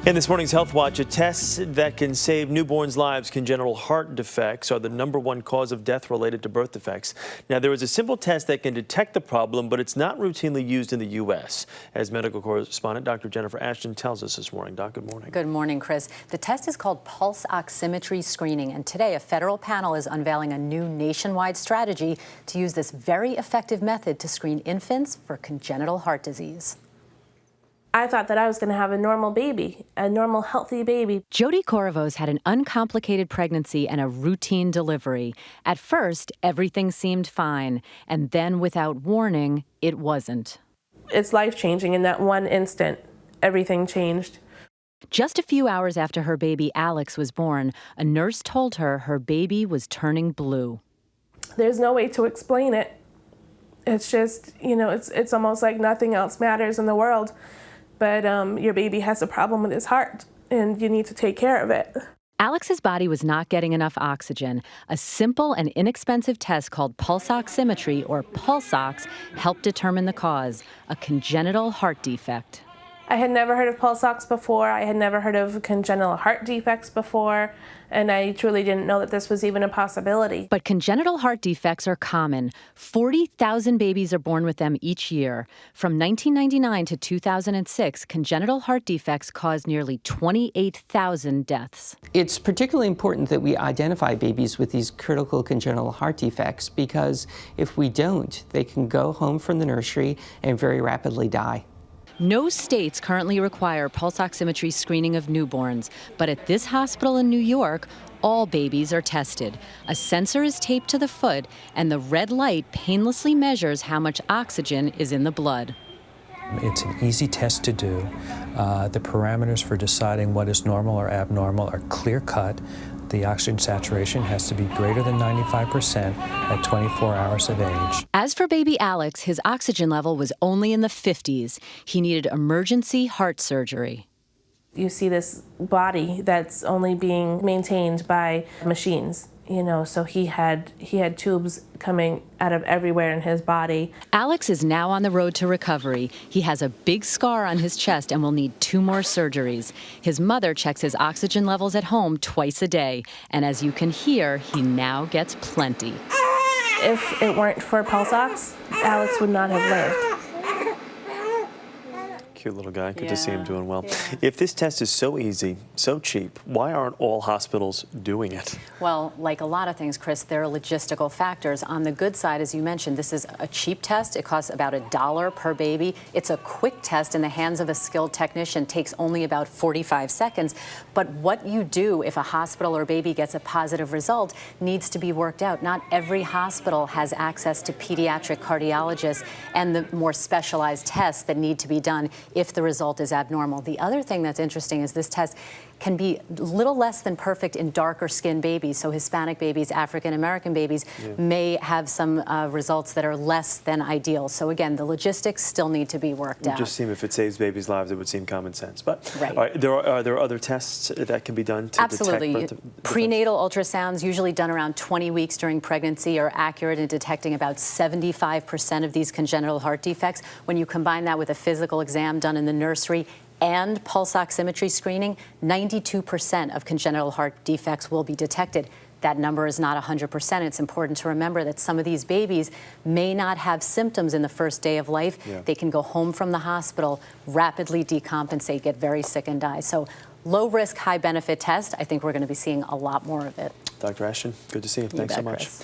In this morning's Health Watch, a test that can save newborns' lives, congenital heart defects are the #1 cause of death related to birth defects. Now, there is a simple test that can detect the problem, but it's not routinely used in the U.S. As medical correspondent Dr. Jennifer Ashton tells us this morning. Doc, good morning. Good morning, Chris. The test is called pulse oximetry screening, and today a federal panel is unveiling a new nationwide strategy to use this very effective method to screen infants for congenital heart disease. I thought that I was going to have a normal baby, a normal, healthy baby. Jody Corvos had an uncomplicated pregnancy and a routine delivery. At first, everything seemed fine, and then without warning, it wasn't. It's life-changing. In that one instant, everything changed. Just a few hours after her baby Alex was born, a nurse told her her baby was turning blue. There's no way to explain it. It's just, it's almost like nothing else matters in the world. But your baby has a problem with his heart, and you need to take care of it. Alex's body was not getting enough oxygen. A simple and inexpensive test called pulse oximetry, or pulse ox, helped determine the cause, a congenital heart defect. I had never heard of pulse ox before. I had never heard of congenital heart defects before, and I truly didn't know that this was even a possibility. But congenital heart defects are common. 40,000 babies are born with them each year. From 1999 to 2006, congenital heart defects caused nearly 28,000 deaths. It's particularly important that we identify babies with these critical congenital heart defects, because if we don't, they can go home from the nursery and very rapidly die. No states currently require pulse oximetry screening of newborns, but at this hospital in New York, all babies are tested. A sensor is taped to the foot, and the red light painlessly measures how much oxygen is in the blood. It's an easy test to do. The parameters for deciding what is normal or abnormal are clear-cut. The oxygen saturation has to be greater than 95% at 24 hours of age. As for baby Alex, his oxygen level was only in the 50s. He needed emergency heart surgery. You see this body that's only being maintained by machines, so he had tubes coming out of everywhere in his body. Alex is now on the road to recovery. He has a big scar on his chest and will need 2 more surgeries. His mother checks his oxygen levels at home twice a day, and as you can hear, he now gets plenty. If it weren't for pulse ox, Alex would not have lived. Cute little guy. Good to see him doing well. Yeah. If this test is so easy, so cheap, why aren't all hospitals doing it? Well, like a lot of things, Chris, there are logistical factors. On the good side, as you mentioned, this is a cheap test. It costs about $1 per baby. It's a quick test in the hands of a skilled technician. Takes only about 45 seconds. But what you do if a hospital or baby gets a positive result needs to be worked out. Not every hospital has access to pediatric cardiologists and the more specialized tests that need to be done if the result is abnormal. The other thing that's interesting is this test can be a little less than perfect in darker skinned babies. So Hispanic babies, African American babies may have some results that are less than ideal. So again, the logistics still need to be worked out. It would just seem if it saves babies' lives, it would seem common sense. But right. Are there other tests that can be done to Absolutely. detect Prenatal ultrasounds, usually done around 20 weeks during pregnancy, are accurate in detecting about 75% of these congenital heart defects. When you combine that with a physical exam done in the nursery and pulse oximetry screening, 92% of congenital heart defects will be detected. That number is not 100%. It's important to remember that some of these babies may not have symptoms in the first day of life. They can go home from the hospital, rapidly decompensate, get very sick, and die. So low risk, high benefit test. I think we're going to be seeing a lot more of it. Dr. Ashton, good to see you. Thanks so much. Chris.